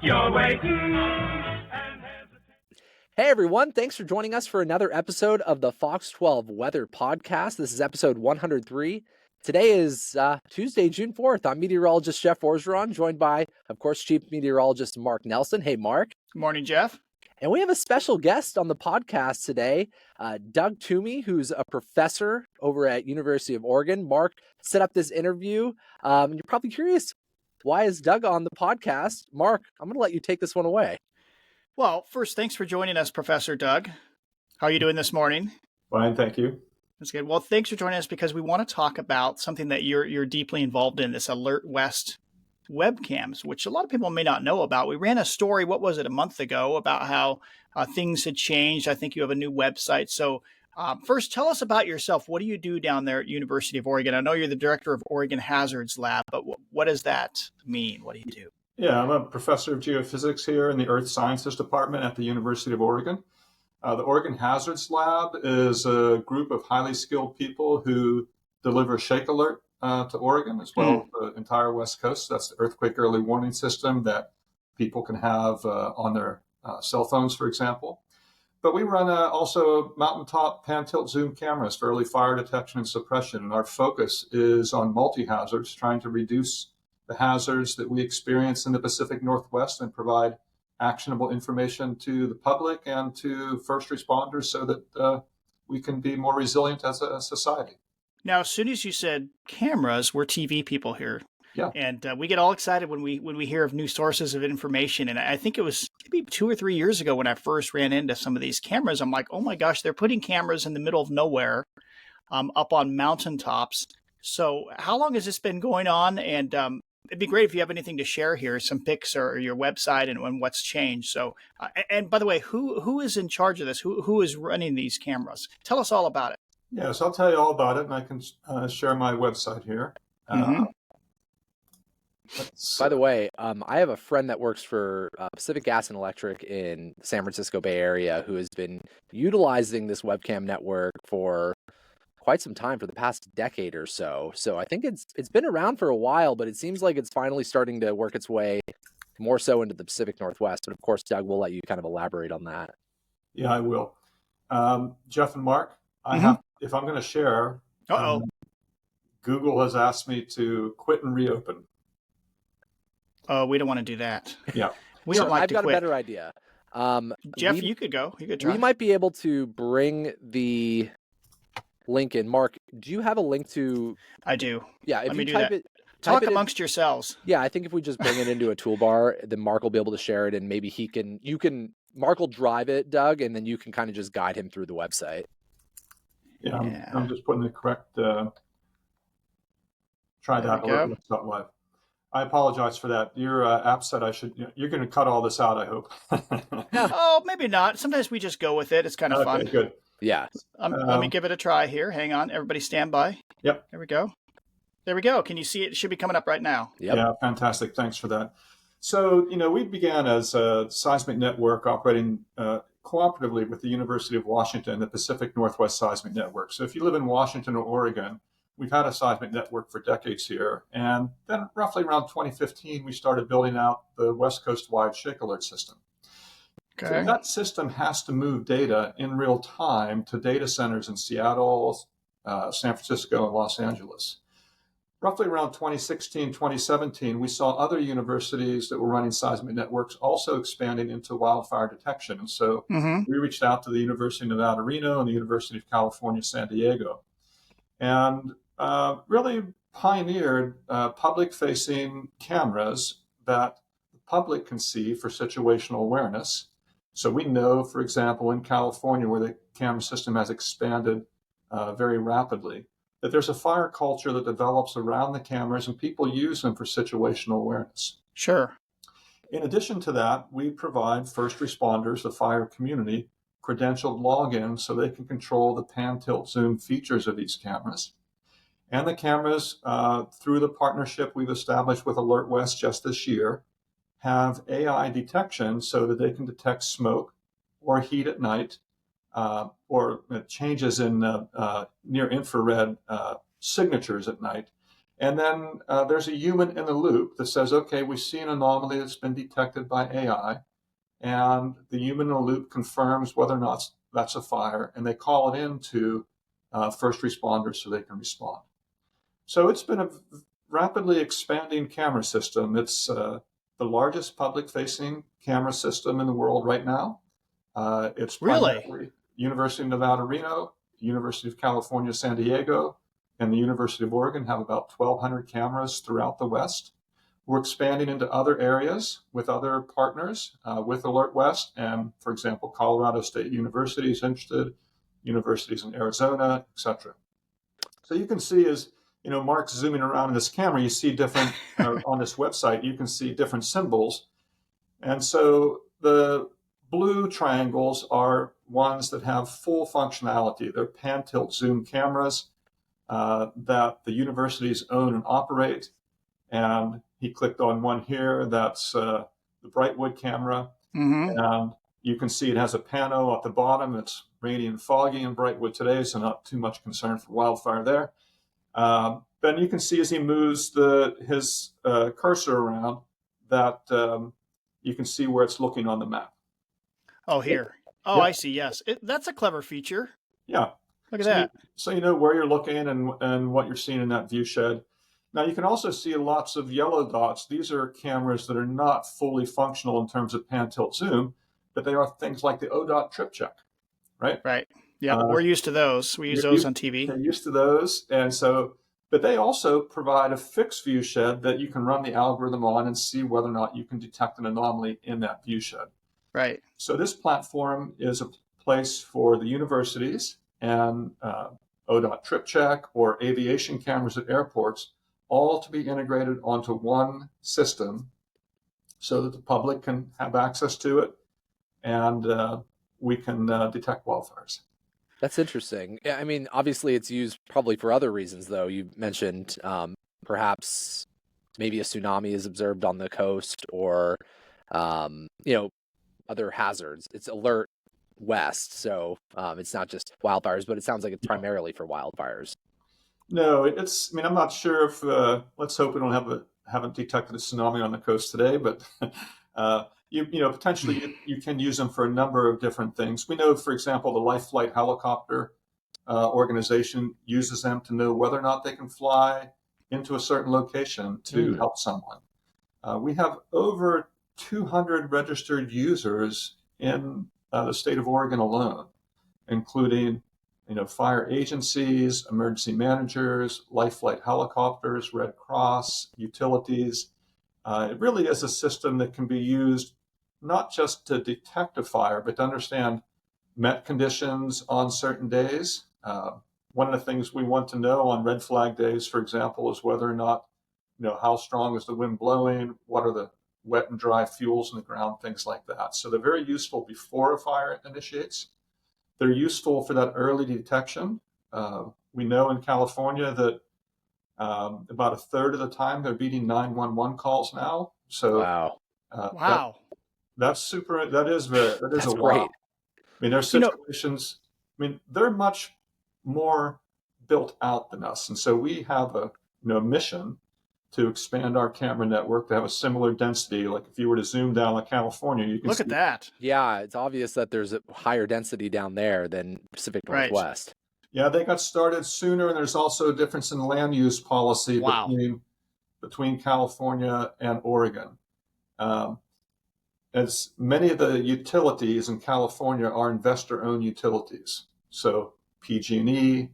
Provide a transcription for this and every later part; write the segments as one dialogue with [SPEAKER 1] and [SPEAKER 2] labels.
[SPEAKER 1] You're waiting.
[SPEAKER 2] Hey everyone, thanks for joining us for another episode of the Fox 12 Weather Podcast. This is episode 103. Today is Tuesday, June 4th. I'm meteorologist Jeff Orgeron, joined by, of course, Chief Meteorologist Mark Nelson. Hey, Mark.
[SPEAKER 3] Good morning, Jeff.
[SPEAKER 2] And we have a special guest on the podcast today, Doug Toomey, who's a professor over at University of Oregon. Mark set up this interview, and you're probably curious, why is Doug on the podcast? Mark, I'm going to let you take this one away.
[SPEAKER 3] Well, first, thanks for joining us, Professor Doug. How are you doing this morning?
[SPEAKER 4] Fine, thank you.
[SPEAKER 3] That's good. Well, thanks for joining us because we want to talk about something that you're deeply involved in, this Alert West webcams, which a lot of people may not know about. We ran a story, what was it, a month ago, about how things had changed. I think you have a new website. So first, tell us about yourself. What do you do down there at University of Oregon? I know you're the director of Oregon Hazards Lab, but what does that mean? What do you do?
[SPEAKER 4] Yeah, I'm a professor of geophysics here in the Earth Sciences Department at the University of Oregon. The Oregon Hazards Lab is a group of highly skilled people who deliver Shake Alert to Oregon, as well as the entire West Coast. That's the earthquake early warning system that people can have on their cell phones, for example. But we run also mountaintop pan-tilt zoom cameras for early fire detection and suppression. And our focus is on multi-hazards, trying to reduce the hazards that we experience in the Pacific Northwest and provide actionable information to the public and to first responders so that we can be more resilient as a society.
[SPEAKER 3] Now, as soon as you said cameras, we're TV people here.
[SPEAKER 4] Yeah.
[SPEAKER 3] And we get all excited when we hear of new sources of information. And I think it was maybe 2 or 3 years ago when I first ran into some of these cameras. I'm like, oh my gosh, they're putting cameras in the middle of nowhere up on mountaintops. So how long has this been going on? And it'd be great if you have anything to share here, some pics or your website and what's changed. So, and by the way, who is in charge of this? Who is running these cameras? Tell us all about it.
[SPEAKER 4] Yes, I'll tell you all about it, and I can share my website here.
[SPEAKER 2] By the way, I have a friend that works for Pacific Gas and Electric in the San Francisco Bay Area who has been utilizing this webcam network for quite some time, for the past decade or so. So I think it's been around for a while, but it seems like it's finally starting to work its way more so into the Pacific Northwest. But of course, Doug, we'll let you kind of elaborate on that.
[SPEAKER 4] Yeah, I will. Jeff and Mark, if I'm going to share, Google has asked me to quit and reopen.
[SPEAKER 3] Oh, we don't want to do that.
[SPEAKER 4] Yeah.
[SPEAKER 3] We don't like
[SPEAKER 2] I've
[SPEAKER 3] to
[SPEAKER 2] got
[SPEAKER 3] quit.
[SPEAKER 2] a better idea.
[SPEAKER 3] Jeff, you could go. You could try.
[SPEAKER 2] We might be able to bring the link in. Mark, do you have a link to?
[SPEAKER 3] I do.
[SPEAKER 2] Yeah, if
[SPEAKER 3] Let me
[SPEAKER 2] you
[SPEAKER 3] do
[SPEAKER 2] type
[SPEAKER 3] that.
[SPEAKER 2] it,
[SPEAKER 3] Talk amongst yourselves.
[SPEAKER 2] Yeah, I think if we just bring it into a toolbar, then Mark will be able to share it, and maybe Mark will drive it, Doug, and then you can kind of just guide him through the website.
[SPEAKER 4] Yeah, I'm just putting the correct. Try that. It's not live. I apologize for that. Your app said you're going to cut all this out, I hope.
[SPEAKER 3] Oh, maybe not. Sometimes we just go with it. It's kind of fun.
[SPEAKER 4] Good.
[SPEAKER 2] Yeah.
[SPEAKER 3] Let me give it a try here. Hang on. Everybody stand by.
[SPEAKER 4] Yep.
[SPEAKER 3] There we go. There we go. Can you see it? It should be coming up right now.
[SPEAKER 2] Yep.
[SPEAKER 4] Yeah, fantastic. Thanks for that. So, we began as a seismic network operating cooperatively with the University of Washington, the Pacific Northwest Seismic Network. So if you live in Washington or Oregon, we've had a seismic network for decades here. And then roughly around 2015, we started building out the West Coast-wide Shake Alert system.
[SPEAKER 3] Okay.
[SPEAKER 4] So that system has to move data in real time to data centers in Seattle, San Francisco, and Los Angeles. Roughly around 2016, 2017, we saw other universities that were running seismic networks also expanding into wildfire detection. And so we reached out to the University of Nevada, Reno, and the University of California, San Diego, and really pioneered public-facing cameras that the public can see for situational awareness. So we know, for example, in California, where the camera system has expanded very rapidly, that there's a fire culture that develops around the cameras and people use them for situational awareness.
[SPEAKER 3] Sure.
[SPEAKER 4] In addition to that, we provide first responders, the fire community, credentialed login so they can control the pan, tilt, zoom features of these cameras. And the cameras, through the partnership we've established with Alert West just this year, have AI detection so that they can detect smoke or heat at night, or changes in near infrared signatures at night, And then there's a human in the loop that says, okay, we see an anomaly that's been detected by AI, and the human in the loop confirms whether or not that's a fire, and they call it in to first responders so they can respond. So it's been a rapidly expanding camera system. It's the largest public-facing camera system in the world right now. It's primarily University of Nevada, Reno, University of California, San Diego, and the University of Oregon have about 1,200 cameras throughout the West. We're expanding into other areas with other partners, with Alert West, and, for example, Colorado State University is interested, universities in Arizona, etc. So you can see as Mark's zooming around in this camera, you see different, on this website, you can see different symbols. And so the blue triangles are ones that have full functionality. They're pan-tilt zoom cameras that the universities own and operate. And he clicked on one here. That's the Brightwood camera.
[SPEAKER 3] Mm-hmm.
[SPEAKER 4] And you can see it has a pano at the bottom. It's rainy and foggy in Brightwood today, so not too much concern for wildfire there. Then you can see as he moves his cursor around that you can see where it's looking on the map.
[SPEAKER 3] Oh, here. Oh, yeah. I see. Yes. That's a clever feature.
[SPEAKER 4] Yeah.
[SPEAKER 3] Look at that.
[SPEAKER 4] So you know where you're looking and what you're seeing in that view shed. Now you can also see lots of yellow dots. These are cameras that are not fully functional in terms of pan-tilt zoom, but they are things like the ODOT trip check, right?
[SPEAKER 3] Right. Yeah, we're used to those. We use those on TV.
[SPEAKER 4] They're used to those. And so, but they also provide a fixed view shed that you can run the algorithm on and see whether or not you can detect an anomaly in that view shed.
[SPEAKER 3] Right.
[SPEAKER 4] So this platform is a place for the universities and ODOT trip check or aviation cameras at airports all to be integrated onto one system so that the public can have access to it and we can detect wildfires.
[SPEAKER 2] That's interesting. Yeah, I mean, obviously it's used probably for other reasons, though. You mentioned perhaps maybe a tsunami is observed on the coast or, other hazards. It's Alert West, so it's not just wildfires, but it sounds like it's primarily for wildfires.
[SPEAKER 4] No, I'm not sure if, let's hope we haven't detected a tsunami on the coast today, but potentially you can use them for a number of different things. We know, for example, the Life Flight Helicopter organization uses them to know whether or not they can fly into a certain location to help someone. We have over 200 registered users in the state of Oregon alone, including fire agencies, emergency managers, Life Flight Helicopters, Red Cross, utilities. It really is a system that can be used not just to detect a fire, but to understand met conditions on certain days. One of the things we want to know on red flag days, for example, is whether or not, how strong is the wind blowing, what are the wet and dry fuels in the ground, things like that. So they're very useful before a fire initiates. They're useful for that early detection. We know in California that about a third of the time they're beating 911 calls now. So
[SPEAKER 2] wow,
[SPEAKER 4] that's super. That is
[SPEAKER 2] that's
[SPEAKER 4] a
[SPEAKER 2] great.
[SPEAKER 4] wow. I mean, there's situations. They're much more built out than us, and so we have a mission to expand our camera network to have a similar density. Like if you were to zoom down on California, you can
[SPEAKER 3] look at that.
[SPEAKER 2] Yeah, it's obvious that there's a higher density down there than Pacific Northwest.
[SPEAKER 4] Right. Yeah, they got started sooner, and there's also a difference in land use policy between California and Oregon. As many of the utilities in California are investor-owned utilities, so PG&E,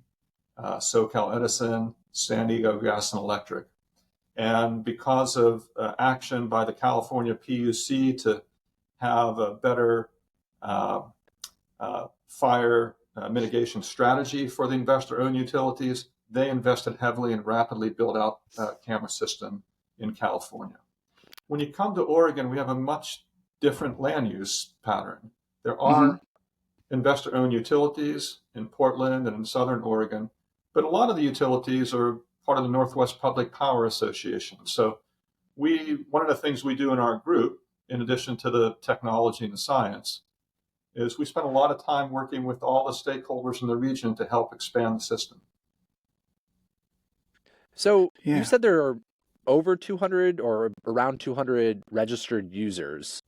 [SPEAKER 4] SoCal Edison, San Diego Gas and Electric. And because of action by the California PUC to have a better fire mitigation strategy for the investor-owned utilities, they invested heavily and rapidly built out a camera system in California. When you come to Oregon, we have a much different land use pattern. There are investor-owned utilities in Portland and in Southern Oregon, but a lot of the utilities are part of the Northwest Public Power Association. So one of the things we do in our group, in addition to the technology and the science, is we spend a lot of time working with all the stakeholders in the region to help expand the system.
[SPEAKER 2] So you
[SPEAKER 3] Yeah.
[SPEAKER 2] said there are over 200 or around 200 registered users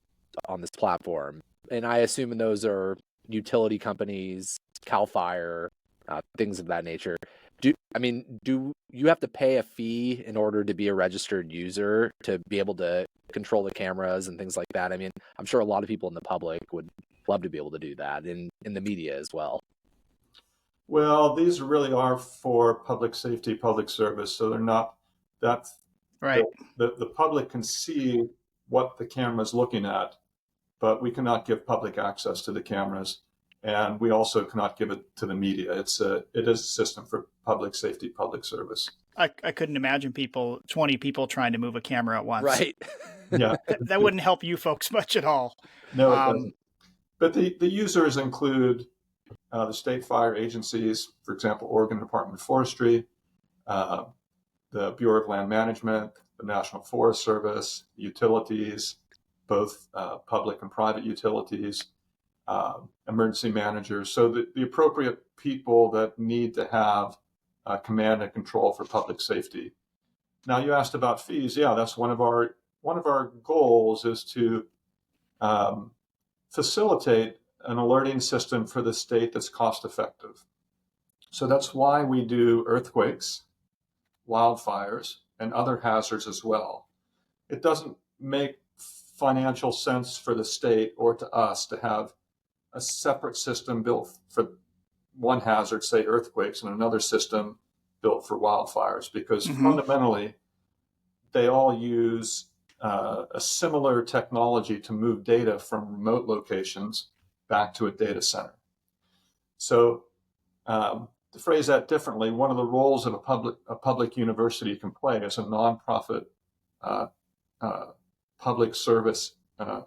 [SPEAKER 2] on this platform, and I assume those are utility companies, Cal Fire, things of that nature. Do you have to pay a fee in order to be a registered user to be able to control the cameras and things like that? I mean, I'm sure a lot of people in the public would love to be able to do that in the media as well.
[SPEAKER 4] Well, these really are for public safety, public service, so they're not that
[SPEAKER 3] Right.
[SPEAKER 4] the public can see what the camera is looking at, but we cannot give public access to the cameras, and we also cannot give it to the media. It is a system for public safety, public service.
[SPEAKER 3] I couldn't imagine 20 people trying to move a camera at once.
[SPEAKER 2] Right.
[SPEAKER 4] Yeah,
[SPEAKER 3] That wouldn't help you folks much at all.
[SPEAKER 4] no, it doesn't. But the users include the state fire agencies, for example, Oregon Department of Forestry, uh, the Bureau of Land Management, the National Forest Service, utilities, both public and private utilities, emergency managers. So the appropriate people that need to have command and control for public safety. Now, you asked about fees. Yeah, that's one of our goals is to facilitate an alerting system for the state that's cost effective. So that's why we do earthquakes, wildfires, and other hazards as well. It doesn't make financial sense for the state or to us to have a separate system built for one hazard, say earthquakes, and another system built for wildfires, because fundamentally they all use a similar technology to move data from remote locations back to a data center. So to phrase that differently, one of the roles of a public university can play as a nonprofit public service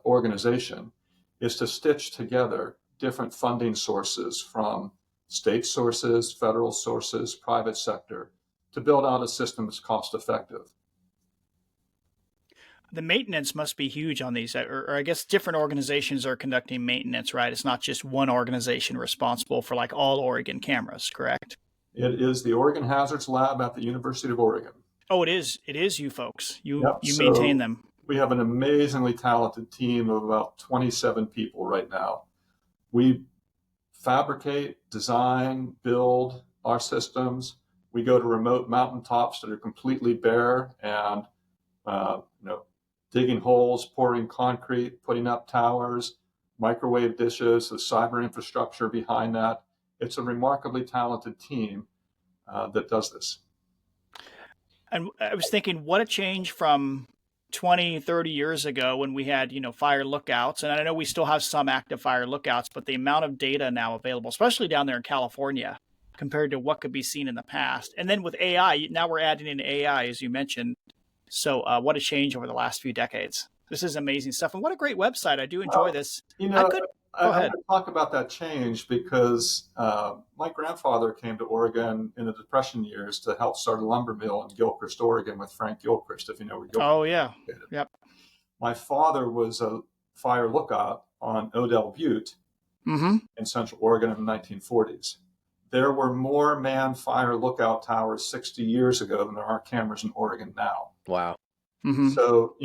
[SPEAKER 4] organization is to stitch together different funding sources from state sources, federal sources, private sector, to build out a system that's cost effective.
[SPEAKER 3] The maintenance must be huge on these, or I guess different organizations are conducting maintenance, right? It's not just one organization responsible for like all Oregon cameras, correct?
[SPEAKER 4] It is the Oregon Hazards Lab at the University of Oregon.
[SPEAKER 3] Oh, it is. It is you folks. You
[SPEAKER 4] So
[SPEAKER 3] maintain them.
[SPEAKER 4] we have an amazingly talented team of about 27 people right now. We fabricate, design, build our systems. We go to remote mountaintops that are completely bare and digging holes, pouring concrete, putting up towers, microwave dishes, the cyber infrastructure behind that. It's a remarkably talented team that does this.
[SPEAKER 3] And I was thinking, what a change from 20, 30 years ago when we had, fire lookouts. And I know we still have some active fire lookouts, but the amount of data now available, especially down there in California, compared to what could be seen in the past. And then with AI, now we're adding in AI, as you mentioned. So what a change over the last few decades. This is amazing stuff. And what a great website. I do enjoy this.
[SPEAKER 4] I want to talk about that change because my grandfather came to Oregon in the Depression years to help start a lumber mill in Gilchrist, Oregon with Frank Gilchrist, if you know where Gilchrist
[SPEAKER 3] is. Oh, yeah.
[SPEAKER 4] Yep. My father was a fire lookout on Odell Butte in Central Oregon in the 1940s. There were more manned fire lookout towers 60 years ago than there are cameras in Oregon now.
[SPEAKER 2] Wow.
[SPEAKER 4] So,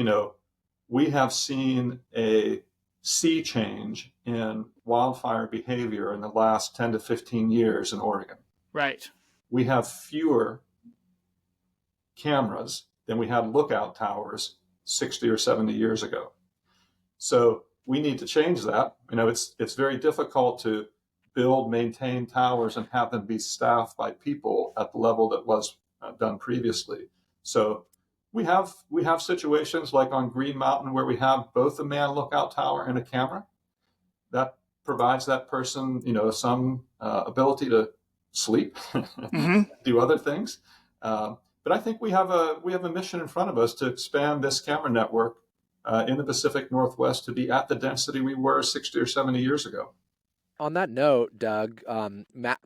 [SPEAKER 4] we have seen a sea change in wildfire behavior in the last 10 to 15 years in Oregon.
[SPEAKER 3] Right.
[SPEAKER 4] We have fewer cameras than we had lookout towers 60 or 70 years ago. So we need to change that. It's very difficult to build, maintain towers and have them be staffed by people at the level that was done previously. So we have situations like on Green Mountain where we have both a man lookout tower and a camera. That provides that person, some ability to sleep, do other things. But I think we have a mission in front of us to expand this camera network in the Pacific Northwest to be at the density we were 60 or 70 years ago.
[SPEAKER 2] On that note, Doug,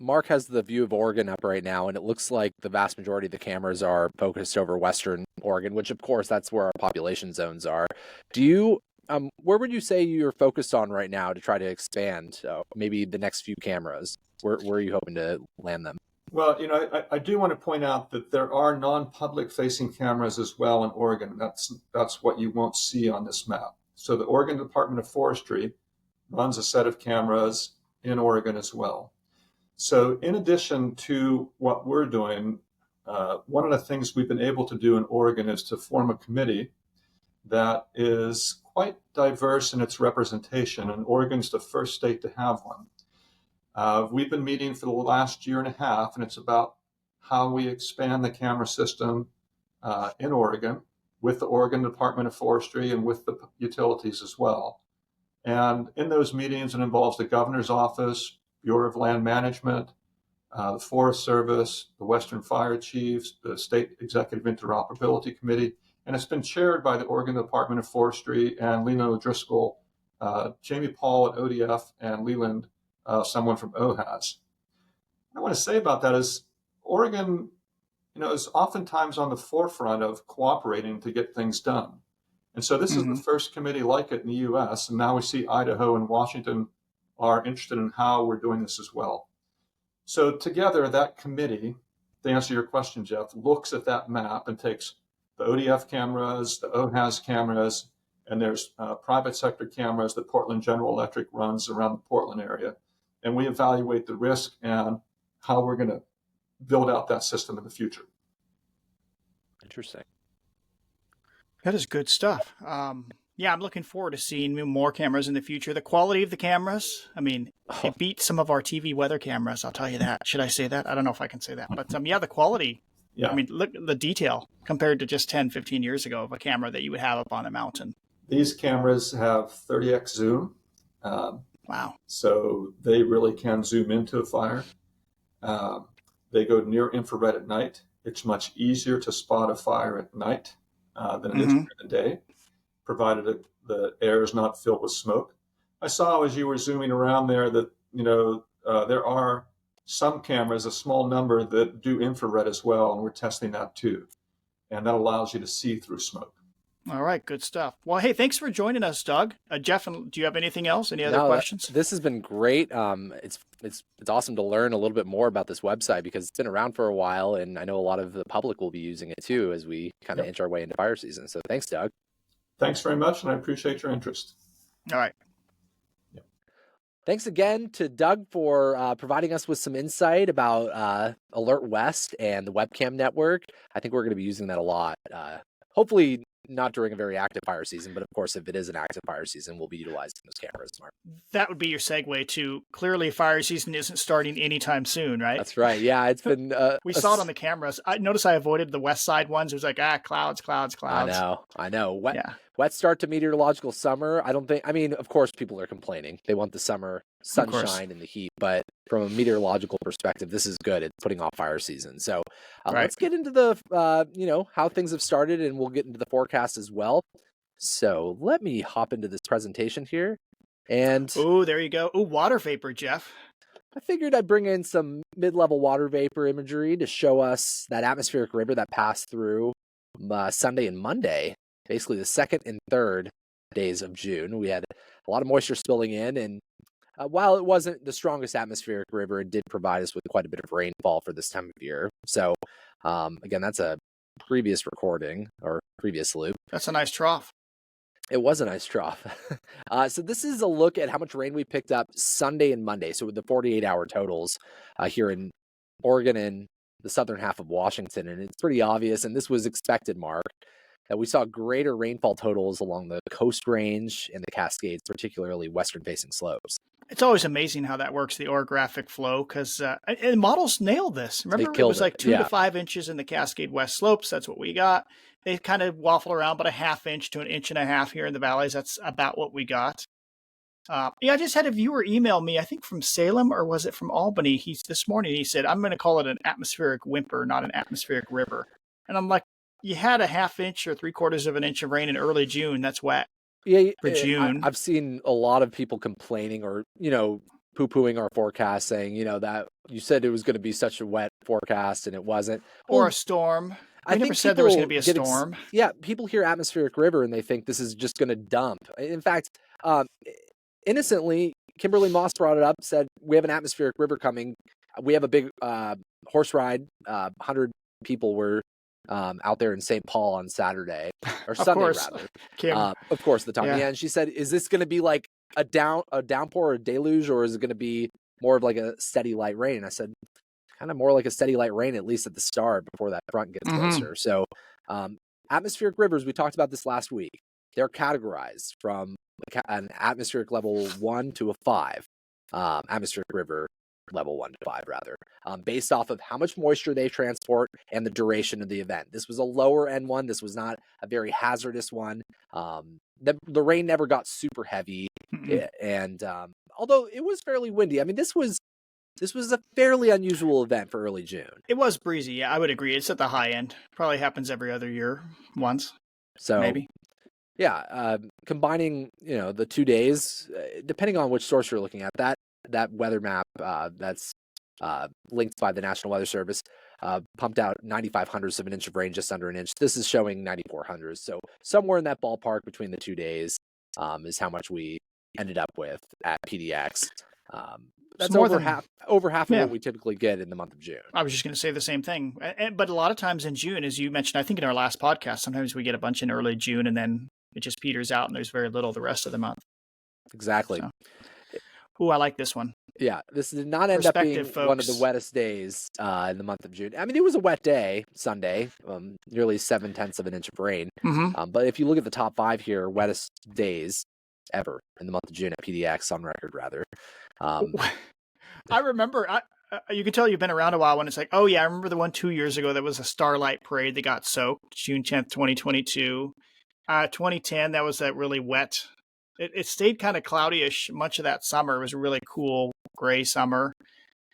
[SPEAKER 2] Mark has the view of Oregon up right now, and it looks like the vast majority of the cameras are focused over Western Oregon, which, of course, that's where our population zones are. Do you, where would you say you're focused on right now to try to expand maybe the next few cameras? Where are you hoping to land them?
[SPEAKER 4] Well, I do want to point out that there are non-public facing cameras as well in Oregon. That's what you won't see on this map. So the Oregon Department of Forestry runs a set of cameras in Oregon as well. So in addition to what we're doing, one of the things we've been able to do in Oregon is to form a committee that is quite diverse in its representation, and Oregon's the first state to have one. We've been meeting for the last year and a half, and it's about how we expand the camera system in Oregon with the Oregon Department of Forestry and with the utilities as well. And in those meetings, it involves the governor's office, Bureau of Land Management, the Forest Service, the Western Fire Chiefs, the State Executive Interoperability Committee, and it's been chaired by the Oregon Department of Forestry and Leland O'Driscoll, Jamie Paul at ODF, and Leland, someone from OHAS. What I want to say about that is Oregon, is oftentimes on the forefront of cooperating to get things done. And so this is the first committee like it in the U.S., and now we see Idaho and Washington are interested in how we're doing this as well. So together, that committee, to answer your question, Jeff, looks at that map and takes the ODF cameras, the OHAS cameras, and there's private sector cameras that Portland General Electric runs around the Portland area. And we evaluate the risk and how we're going to build out that system in the future.
[SPEAKER 2] Interesting.
[SPEAKER 3] That is good stuff. Yeah, I'm looking forward to seeing more cameras in the future. The quality of the cameras, I mean, it beats some of our TV weather cameras, I'll tell you that. Should I say that? I don't know if I can say that. But yeah, the quality,
[SPEAKER 4] Yeah.
[SPEAKER 3] I mean, look at the detail compared to just 10, 15 years ago of a camera that you would have up on a mountain.
[SPEAKER 4] These cameras have 30x zoom.
[SPEAKER 3] Wow.
[SPEAKER 4] So they really can zoom into a fire. They go near infrared at night. It's much easier to spot a fire at night than it is during the day, provided the air is not filled with smoke. I saw as you were zooming around there that, there are some cameras, a small number, that do infrared as well, and we're testing that too. And that allows you to see through smoke.
[SPEAKER 3] All right, good stuff. Well, hey, thanks for joining us, Doug. Jeff, do you have anything else? Any other questions?
[SPEAKER 2] This has been great. It's awesome to learn a little bit more about this website because it's been around for a while, and I know a lot of the public will be using it too as we kind of inch our way into fire season. So thanks, Doug.
[SPEAKER 4] Thanks very much, and I appreciate your interest.
[SPEAKER 3] All right.
[SPEAKER 2] Thanks again to Doug for providing us with some insight about Alert West and the webcam network. I think we're going to be using that a lot. Hopefully not during a very active fire season, but of course, if it is an active fire season, we'll be utilizing those cameras more.
[SPEAKER 3] That would be your segue to clearly fire season isn't starting anytime soon, right?
[SPEAKER 2] That's right. Yeah, it's been...
[SPEAKER 3] we saw it on the cameras. I noticed I avoided the west side ones. It was like, clouds.
[SPEAKER 2] I know. Wet start to meteorological summer. Of course, people are complaining. They want the summer sunshine and the heat, but from a meteorological perspective, this is good. It's putting off fire season. So let's get into the, how things have started, and we'll get into the forecast as well. So let me hop into this presentation here. And
[SPEAKER 3] oh, there you go. Oh, water vapor, Jeff.
[SPEAKER 2] I figured I'd bring in some mid-level water vapor imagery to show us that atmospheric river that passed through Sunday and Monday, basically the second and third days of June. We had a lot of moisture spilling in, and while it wasn't the strongest atmospheric river, it did provide us with quite a bit of rainfall for this time of year. So again, that's a previous recording or previous loop.
[SPEAKER 3] That's a nice trough.
[SPEAKER 2] It was a nice trough. So this is a look at how much rain we picked up Sunday and Monday. So with the 48-hour totals here in Oregon and the southern half of Washington. And it's pretty obvious, and this was expected, Mark, that we saw greater rainfall totals along the Coast Range and the Cascades, particularly western-facing slopes.
[SPEAKER 3] It's always amazing how that works, the orographic flow, because and models nailed this. Remember, it was like 2 to 5 inches in the Cascade West slopes. That's what we got. They kind of waffle around, but a half inch to an inch and a half here in the valleys. That's about what we got. I just had a viewer email me, I think from Salem, or was it from Albany? This morning, he said, I'm going to call it an atmospheric whimper, not an atmospheric river. And I'm like, you had a half inch or 3/4 of an inch of rain in early June. That's wet.
[SPEAKER 2] Yeah,
[SPEAKER 3] for June.
[SPEAKER 2] I've seen a lot of people complaining or, poo-pooing our forecast, saying, that you said it was going to be such a wet forecast and it wasn't.
[SPEAKER 3] Or a storm. I never said there was going to be a storm.
[SPEAKER 2] People hear atmospheric river and they think this is just going to dump. In fact, innocently, Kimberly Moss brought it up, said we have an atmospheric river coming. We have a big horse ride. 100 people were out there in St. Paul on Saturday or Sunday rather.
[SPEAKER 3] Kim.
[SPEAKER 2] Of course, the time.
[SPEAKER 3] Yeah.
[SPEAKER 2] Yeah, and she said, "Is this going to be like a downpour or a deluge, or is it going to be more of like a steady light rain?" And I said, kind of more like a steady light rain, at least at the start before that front gets closer. So, atmospheric rivers, we talked about this last week. They're categorized from an atmospheric level 1 to a 5. Atmospheric river level 1 to 5 rather, based off of how much moisture they transport and the duration of the event. This was a lower end one. This was not a very hazardous one. The rain never got super heavy, and although it was fairly windy, I mean, this was a fairly unusual event for early June.
[SPEAKER 3] It was breezy. Yeah, I would agree. It's at the high end. Probably happens every other year once.
[SPEAKER 2] So
[SPEAKER 3] maybe.
[SPEAKER 2] Yeah, combining, the 2 days, depending on which source you're looking at, that weather map that's linked by the National Weather Service pumped out 0.95 of an inch of rain, just under an inch. This is showing 0.94. So somewhere in that ballpark between the 2 days is how much we ended up with at PDX. That's over half of what we typically get in the month of June.
[SPEAKER 3] I was just going to say the same thing. But a lot of times in June, as you mentioned, I think in our last podcast, sometimes we get a bunch in early June and then it just peters out and there's very little the rest of the month.
[SPEAKER 2] Exactly.
[SPEAKER 3] So. Ooh, I like this one.
[SPEAKER 2] Yeah, this did not end up being one of the wettest days in the month of June. I mean, it was a wet day, Sunday, nearly 0.7 of an inch of rain. But if you look at the top 5 here, wettest days ever in the month of June at PDX on record, rather.
[SPEAKER 3] I remember, you can tell you've been around a while when it's like, oh yeah, I remember the one 2 years ago that was a Starlight Parade that got soaked, June 10th, 2022. 2010, that was that really wet. It stayed kind of cloudy-ish much of that summer. It was a really cool gray summer.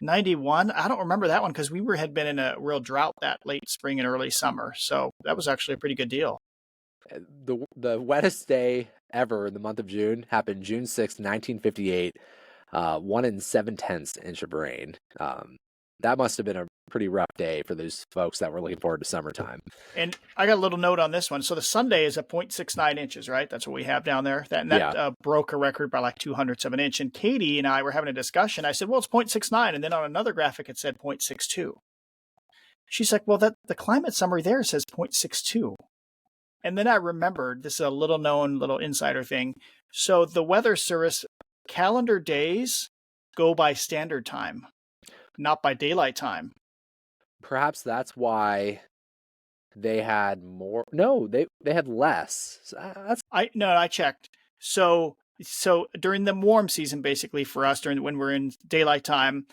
[SPEAKER 3] 91, I don't remember that one because we had been in a real drought that late spring and early summer. So that was actually a pretty good deal.
[SPEAKER 2] The wettest day ever in the month of June happened June 6th, 1958. 1 and 0.7 inch of rain. That must have been a pretty rough day for those folks that were looking forward to summertime. And
[SPEAKER 3] I got a little note on this one. So the Sunday is at 0.69 inches, right? That's what we have down there. That broke a record by like 0.02 of an inch. And Katie and I were having a discussion. I said, well, it's 0.69. And then on another graphic, it said 0.62. She's like, well, the climate summary there says 0.62. And then I remembered, this is a little known little insider thing. So the Weather Service calendar days go by standard time, not by daylight time.
[SPEAKER 2] Perhaps that's why they had more. No, they had less.
[SPEAKER 3] I checked. So during the warm season, basically for us, when we're in daylight time,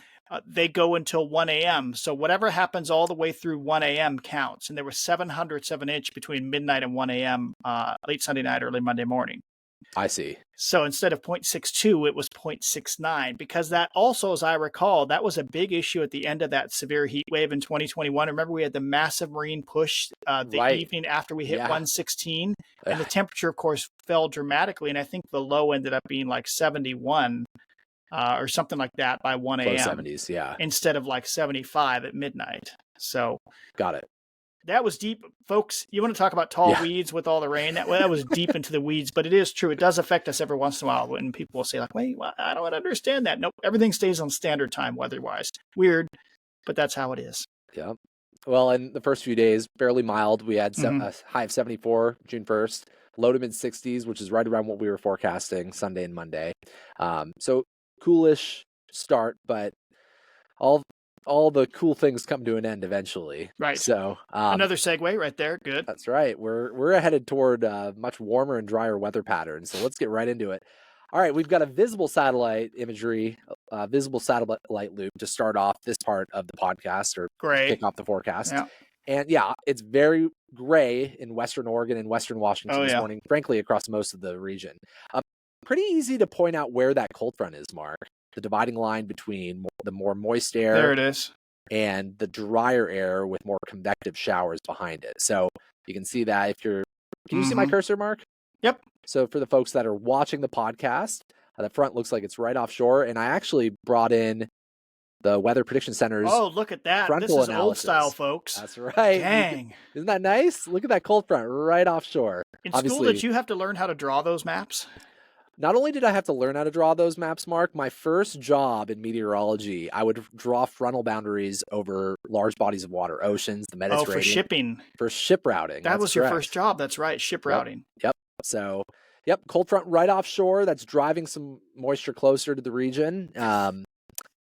[SPEAKER 3] they go until 1 a.m. So whatever happens all the way through 1 a.m. counts. And there was 0.07 of an inch between midnight and 1 a.m. Late Sunday night, early Monday morning.
[SPEAKER 2] I see.
[SPEAKER 3] So instead of 0.62, it was 0.69, because that also, as I recall, that was a big issue at the end of that severe heat wave in 2021. Remember, we had the massive marine push the evening after we hit 116, and the temperature, of course, fell dramatically. And I think the low ended up being like 71 or something like that by 1 a.m.
[SPEAKER 2] Low 70s, yeah.
[SPEAKER 3] Instead of like 75 at midnight. So
[SPEAKER 2] got it.
[SPEAKER 3] That was deep, folks. You want to talk about tall weeds with all the rain? That was deep into the weeds, but it is true. It does affect us every once in a while when people will say like, wait, I don't understand that. Nope, everything stays on standard time weather-wise. Weird, but that's how it is.
[SPEAKER 2] Yeah. Well, in the first few days, fairly mild. We had a high of 74 June 1st, low to mid-60s, which is right around what we were forecasting Sunday and Monday. So coolish start, but all the cool things come to an end eventually.
[SPEAKER 3] Right.
[SPEAKER 2] So
[SPEAKER 3] another segue right there. Good.
[SPEAKER 2] That's right. We're headed toward much warmer and drier weather patterns. So let's get right into it. All right. We've got a visible satellite imagery, visible satellite loop to start off this part of the podcast or kick off the forecast.
[SPEAKER 3] Yeah.
[SPEAKER 2] And it's very gray in Western Oregon and Western Washington this morning, frankly, across most of the region. Pretty easy to point out where that cold front is, Mark. The dividing line between the more moist air
[SPEAKER 3] there it is,
[SPEAKER 2] and the drier air with more convective showers behind it. So you can see that can you see my cursor, Mark?
[SPEAKER 3] Yep.
[SPEAKER 2] So for the folks that are watching the podcast, the front looks like it's right offshore. And I actually brought in the Weather Prediction Center's
[SPEAKER 3] look at that. This is
[SPEAKER 2] analysis.
[SPEAKER 3] Old style, folks.
[SPEAKER 2] That's right.
[SPEAKER 3] Dang.
[SPEAKER 2] Isn't that nice? Look at that cold front right offshore.
[SPEAKER 3] In school, did you have to learn how to draw those maps?
[SPEAKER 2] Not only did I have to learn how to draw those maps, Mark, my first job in meteorology, I would draw frontal boundaries over large bodies of water, oceans, the
[SPEAKER 3] Oh, for
[SPEAKER 2] Mediterranean,
[SPEAKER 3] shipping.
[SPEAKER 2] for ship routing.
[SPEAKER 3] That
[SPEAKER 2] That's
[SPEAKER 3] was your
[SPEAKER 2] correct.
[SPEAKER 3] first job. That's right. Ship
[SPEAKER 2] Yep.
[SPEAKER 3] routing.
[SPEAKER 2] Yep. So, yep, cold front right offshore. That's driving some moisture closer to the region.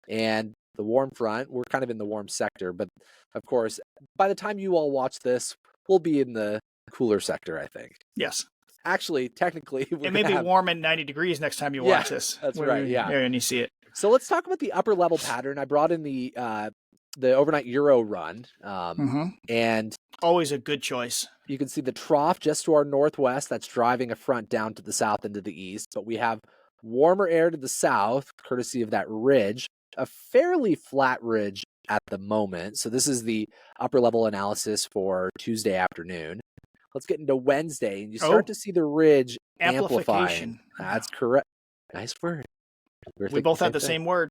[SPEAKER 2] And the warm front, we're kind of in the warm sector, but of course, by the time you all watch this, we'll be in the cooler sector, I think.
[SPEAKER 3] Yes.
[SPEAKER 2] Actually, technically,
[SPEAKER 3] it may be warm and 90 degrees next time you watch this.
[SPEAKER 2] That's right. Yeah.
[SPEAKER 3] And you see it.
[SPEAKER 2] So let's talk about the upper level pattern. I brought in the overnight Euro run, and
[SPEAKER 3] always a good choice.
[SPEAKER 2] You can see the trough just to our northwest. That's driving a front down to the south and to the east. But we have warmer air to the south, courtesy of that ridge, a fairly flat ridge at the moment. So this is the upper level analysis for Tuesday afternoon. Let's get into Wednesday, and you start to see the ridge amplifying. That's correct. Nice word.
[SPEAKER 3] We both had the same word.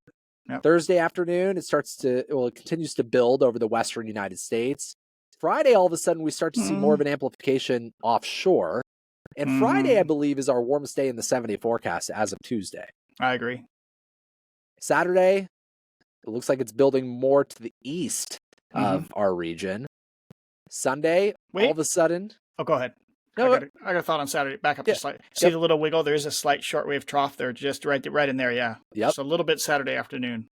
[SPEAKER 2] Yep. Thursday afternoon, it continues to build over the western United States. Friday, all of a sudden, we start to see more of an amplification offshore. And Friday, I believe, is our warmest day in the 7-day forecast as of Tuesday.
[SPEAKER 3] I agree.
[SPEAKER 2] Saturday, it looks like it's building more to the east of our region. Sunday, all of a sudden...
[SPEAKER 3] Oh, go ahead.
[SPEAKER 2] No,
[SPEAKER 3] I got a thought on Saturday. Back up just slightly. See the little wiggle? There is a slight shortwave trough there, just right in there. Yeah.
[SPEAKER 2] Yep.
[SPEAKER 3] Just a little bit Saturday afternoon.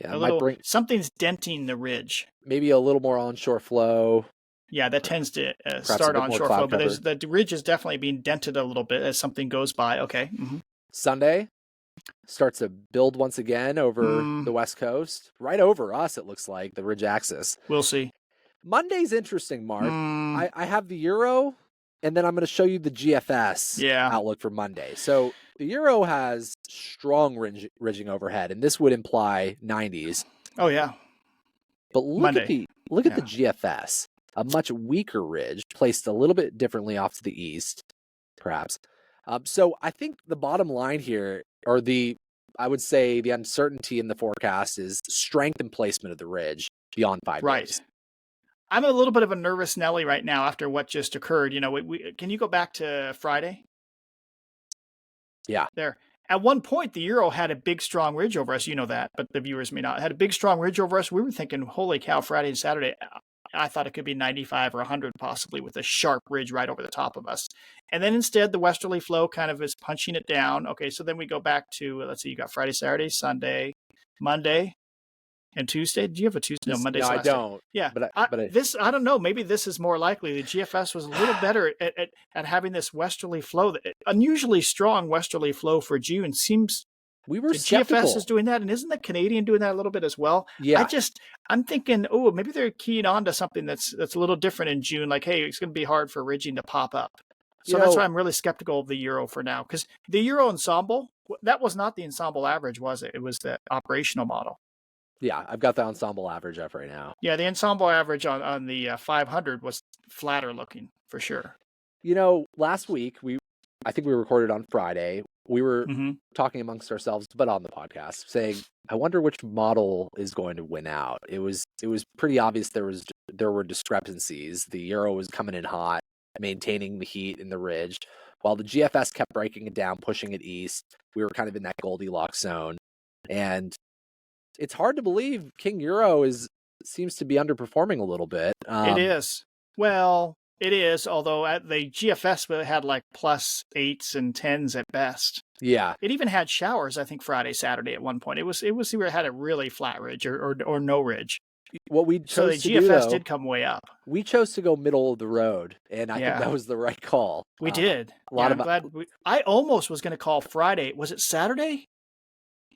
[SPEAKER 2] Yeah.
[SPEAKER 3] Something's denting the ridge.
[SPEAKER 2] Maybe a little more onshore flow.
[SPEAKER 3] Yeah, that tends to start onshore flow, but the ridge is definitely being dented a little bit as something goes by. Okay.
[SPEAKER 2] Sunday starts to build once again over the west coast, right over us. It looks like the ridge axis.
[SPEAKER 3] We'll see.
[SPEAKER 2] Monday's interesting, Mark. I have the Euro, and then I'm going to show you the GFS outlook for Monday. So the Euro has strong ridging overhead, and this would imply 90s.
[SPEAKER 3] Oh, yeah.
[SPEAKER 2] But look at the GFS, a much weaker ridge, placed a little bit differently off to the east, perhaps. So I think the bottom line here, or I would say the uncertainty in the forecast is strength and placement of the ridge beyond 5 days.
[SPEAKER 3] I'm a little bit of a nervous Nelly right now after what just occurred. You know, can you go back to Friday?
[SPEAKER 2] Yeah.
[SPEAKER 3] There. At one point, the Euro had a big, strong ridge over us. You know that, but the viewers may not. It had a big, strong ridge over us. We were thinking, holy cow, Friday and Saturday. I thought it could be 95 or 100 possibly with a sharp ridge right over the top of us. And then instead, the westerly flow kind of is punching it down. Okay, so then we go back to, let's see, you got Friday, Saturday, Sunday, Monday, and Tuesday. Do you have a Tuesday? No, Monday's
[SPEAKER 2] last day. I don't.
[SPEAKER 3] Yeah, but I don't know. Maybe this is more likely. The GFS was a little better at having this westerly flow. Unusually strong westerly flow for June seems.
[SPEAKER 2] We were
[SPEAKER 3] the
[SPEAKER 2] skeptical.
[SPEAKER 3] GFS is doing that, and isn't the Canadian doing that a little bit as well?
[SPEAKER 2] Yeah.
[SPEAKER 3] I'm thinking, maybe they're keying on to something that's a little different in June. Like, hey, it's going to be hard for ridging to pop up. So that's why I'm really skeptical of the Euro for now, because the Euro ensemble, that was not the ensemble average, was it? It was the operational model.
[SPEAKER 2] Yeah, I've got the ensemble average up right now.
[SPEAKER 3] Yeah, the ensemble average on the 500 was flatter looking for sure.
[SPEAKER 2] You know, last week I think we recorded on Friday. We were talking amongst ourselves, but on the podcast, saying, "I wonder which model is going to win out." It was pretty obvious there were discrepancies. The Euro was coming in hot, maintaining the heat in the ridge, while the GFS kept breaking it down, pushing it east. We were kind of in that Goldilocks zone, and it's hard to believe King Euro seems to be underperforming a little bit.
[SPEAKER 3] It is. Well, it is, although the GFS had like plus 8s and 10s at best.
[SPEAKER 2] Yeah.
[SPEAKER 3] It even had showers, I think, Friday, Saturday at one point. It had a really flat ridge or no ridge.
[SPEAKER 2] What we chose
[SPEAKER 3] the GFS did come way up.
[SPEAKER 2] We chose to go middle of the road, and I think that was the right call.
[SPEAKER 3] We did. I'm glad. I almost was going to call Friday. Was it Saturday?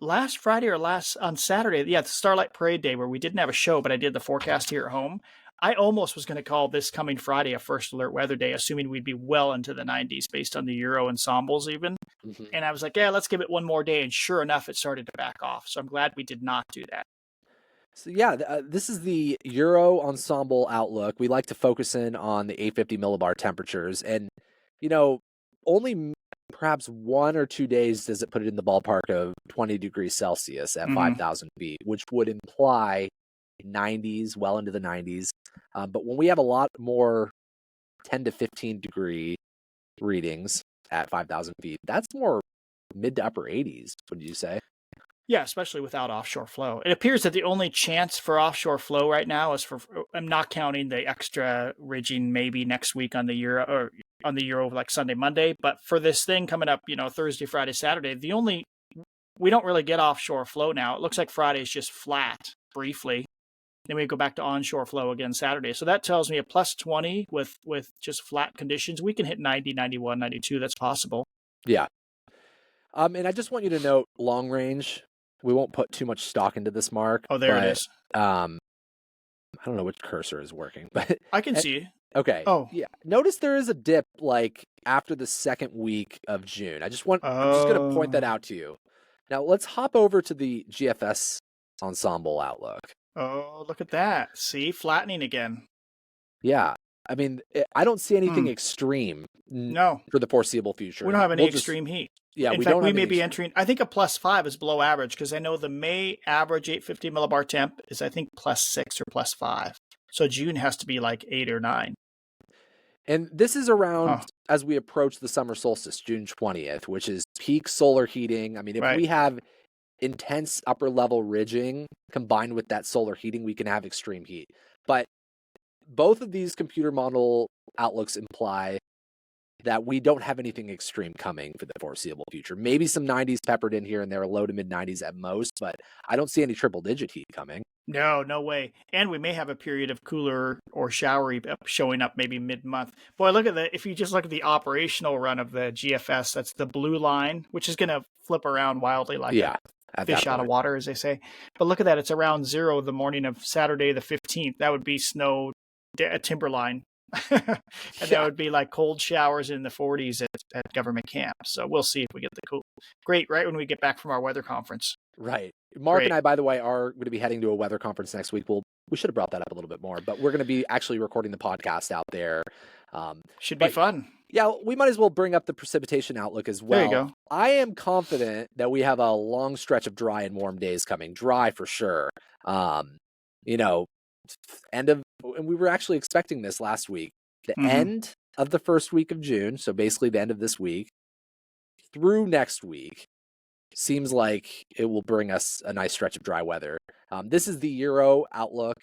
[SPEAKER 3] Last Friday or on Saturday? Yeah, the Starlight Parade Day where we didn't have a show, but I did the forecast here at home. I almost was going to call this coming Friday a first alert weather day, assuming we'd be well into the 90s based on the Euro ensembles even. And I was like, let's give it one more day. And sure enough, it started to back off. So I'm glad we did not do that.
[SPEAKER 2] So this is the Euro ensemble outlook. We like to focus in on the 850 millibar temperatures. And, only perhaps 1 or 2 days does it put it in the ballpark of 20 degrees Celsius at 5,000 feet, which would imply 90s, well into the 90s. But when we have a lot more 10 to 15 degree readings at 5,000 feet, that's more mid to upper 80s, would you say?
[SPEAKER 3] Yeah, especially without offshore flow. It appears that the only chance for offshore flow right now is for, I'm not counting the extra ridging maybe next week on the Euro, or on the Euro like Sunday, Monday. But for this thing coming up, Thursday, Friday, Saturday, we don't really get offshore flow now. It looks like Friday's just flat briefly. Then we go back to onshore flow again Saturday. So that tells me a plus 20 with just flat conditions. We can hit 90, 91, 92. That's possible.
[SPEAKER 2] Yeah. And I just want you to note long range. We won't put too much stock into this, Mark.
[SPEAKER 3] Oh, there it is.
[SPEAKER 2] I don't know which cursor is working, but
[SPEAKER 3] I can see.
[SPEAKER 2] Okay.
[SPEAKER 3] Oh,
[SPEAKER 2] yeah. Notice there is a dip like after the second week of June. I'm just going to point that out to you. Now let's hop over to the GFS ensemble outlook.
[SPEAKER 3] Oh, look at that. See, flattening again.
[SPEAKER 2] Yeah. I mean, I don't see anything extreme for the foreseeable future.
[SPEAKER 3] We don't have any extreme heat.
[SPEAKER 2] Yeah,
[SPEAKER 3] in fact, we may be entering, I think a plus 5 is below average, because I know the May average 850 millibar temp is, I think, plus 6 or plus 5. So June has to be like 8 or 9.
[SPEAKER 2] And this is around as we approach the summer solstice, June 20th, which is peak solar heating. I mean, if we have intense upper level ridging combined with that solar heating, we can have extreme heat. But both of these computer model outlooks imply that we don't have anything extreme coming for the foreseeable future. Maybe some 90s peppered in here and there, low to mid 90s at most, but I don't see any triple digit heat coming.
[SPEAKER 3] No way. And we may have a period of cooler or showery showing up maybe mid-month. Boy, if you just look at the operational run of the GFS, that's the blue line, which is going to flip around wildly like a fish out of water, as they say. But look at that. It's around 0 the morning of Saturday the 15th. That would be snow, timberline. And that would be like cold showers in the 40s at government camp. So we'll see if we get the cool. Great, right when we get back from our weather conference.
[SPEAKER 2] Right. Mark and I, by the way, are going to be heading to a weather conference next week. We should have brought that up a little bit more, but we're going to be actually recording the podcast out there.
[SPEAKER 3] Should be fun.
[SPEAKER 2] Yeah, we might as well bring up the precipitation outlook as well.
[SPEAKER 3] There you go.
[SPEAKER 2] I am confident that we have a long stretch of dry and warm days coming. Dry for sure. And we were actually expecting this last week. The end of the first week of June, so basically the end of this week, through next week, seems like it will bring us a nice stretch of dry weather. This is the Euro outlook,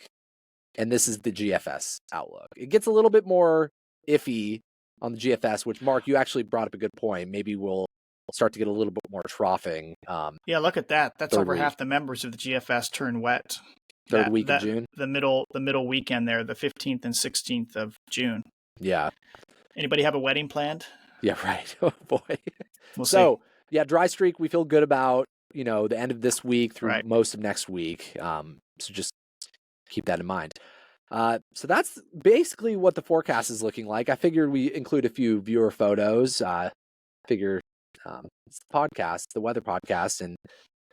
[SPEAKER 2] and this is the GFS outlook. It gets a little bit more iffy on the GFS, which, Mark, you actually brought up a good point. Maybe we'll start to get a little bit more troughing.
[SPEAKER 3] Yeah, look at that. That's over half the members of the GFS turn wet.
[SPEAKER 2] Third week of June?
[SPEAKER 3] The middle weekend there, the 15th and 16th of June.
[SPEAKER 2] Yeah.
[SPEAKER 3] Anybody have a wedding planned?
[SPEAKER 2] Yeah, right. Oh, boy.
[SPEAKER 3] We'll see.
[SPEAKER 2] Yeah, dry streak, we feel good about, the end of this week through most of next week. So just keep that in mind. So that's basically what the forecast is looking like. I figured we include a few viewer photos. It's the podcast, the weather podcast, and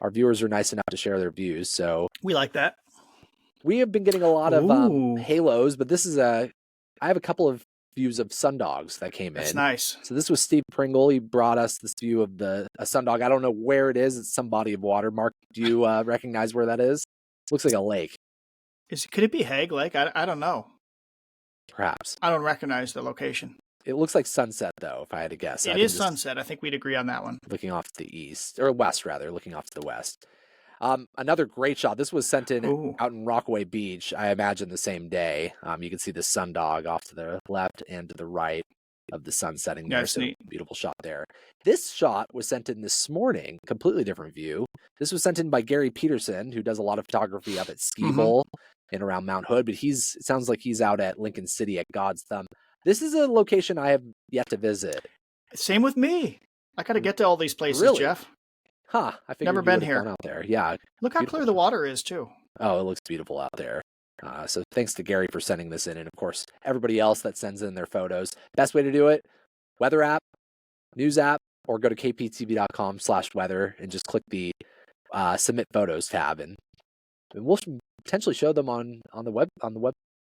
[SPEAKER 2] our viewers are nice enough to share their views. So
[SPEAKER 3] we like that.
[SPEAKER 2] We have been getting a lot of halos, but I have a couple of views of sundogs that came in.
[SPEAKER 3] That's nice.
[SPEAKER 2] So this was Steve Pringle. He brought us this view of a sundog. I don't know where it is. It's some body of water. Mark, do you recognize where that is? It looks like a lake.
[SPEAKER 3] Could it be Hague Lake? I don't know.
[SPEAKER 2] Perhaps.
[SPEAKER 3] I don't recognize the location.
[SPEAKER 2] It looks like Sunset, though, if I had to guess.
[SPEAKER 3] It is Sunset. I think we'd agree on that one.
[SPEAKER 2] Looking off to the east, or west, rather, looking off to the west. Another great shot. This was sent in out in Rockaway Beach, I imagine the same day. You can see the sundog off to the left and to the right of the sun setting there. So beautiful shot there. This shot was sent in this morning, completely different view. This was sent in by Gary Peterson, who does a lot of photography up at Ski Bowl and around Mount Hood, but it sounds like he's out at Lincoln City at God's Thumb. This is a location I have yet to visit.
[SPEAKER 3] Same with me. I got to get to all these places,
[SPEAKER 2] really?
[SPEAKER 3] Jeff.
[SPEAKER 2] I figured
[SPEAKER 3] never been here.
[SPEAKER 2] Out there. Yeah.
[SPEAKER 3] Look how clear the water is too.
[SPEAKER 2] Oh, it looks beautiful out there. So thanks to Gary for sending this in, and of course everybody else that sends in their photos. Best way to do it: weather app, news app, or go to kptv.com/weather and just click the submit photos tab, and we'll potentially show them on the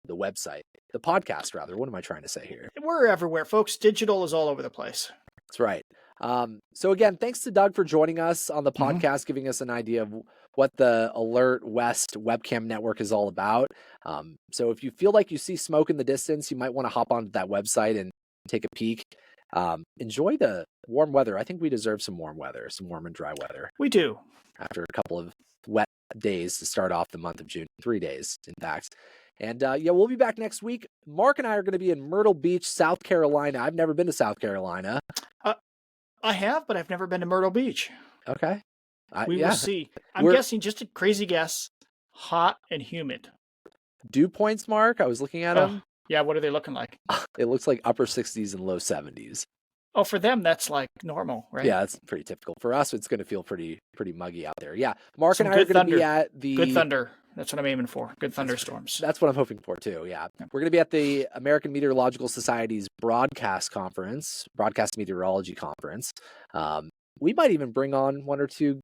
[SPEAKER 2] website, the podcast rather. What am I trying to say here?
[SPEAKER 3] We're everywhere, folks. Digital is all over the place.
[SPEAKER 2] That's right. So again, thanks to Doug for joining us on the podcast, giving us an idea of what the Alert West webcam network is all about. So if you feel like you see smoke in the distance, you might want to hop onto that website and take a peek. Enjoy the warm weather. I think we deserve some warm weather, some warm and dry weather.
[SPEAKER 3] We do.
[SPEAKER 2] After a couple of wet days to start off the month of June, 3 days, in fact. And we'll be back next week. Mark and I are going to be in Myrtle Beach, South Carolina. I've never been to South Carolina.
[SPEAKER 3] I have, but I've never been to Myrtle Beach.
[SPEAKER 2] Okay.
[SPEAKER 3] We will see. I'm guessing, just a crazy guess, hot and humid.
[SPEAKER 2] Dew points, Mark? I was looking at them.
[SPEAKER 3] Yeah, what are they looking like?
[SPEAKER 2] It looks like upper 60s and low 70s.
[SPEAKER 3] Oh, for them, that's like normal, right?
[SPEAKER 2] Yeah, that's pretty typical. For us, it's going to feel pretty muggy out there. Yeah, Mark
[SPEAKER 3] Some
[SPEAKER 2] and I are going to be at the...
[SPEAKER 3] Good thunder. That's what I'm aiming for. Good thunderstorms.
[SPEAKER 2] That's what I'm hoping for, too, yeah. We're going to be at the American Meteorological Society's Broadcast Meteorology Conference. We might even bring on one or two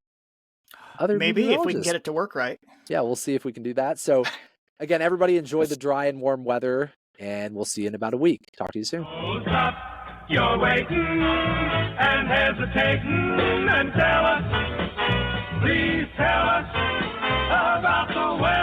[SPEAKER 2] other
[SPEAKER 3] Maybe, if we can get it to work right.
[SPEAKER 2] Yeah, we'll see if we can do that. So, again, everybody enjoy the dry and warm weather, and we'll see you in about a week. Talk to you soon.
[SPEAKER 1] You're waiting and hesitating, and please tell us about the weather.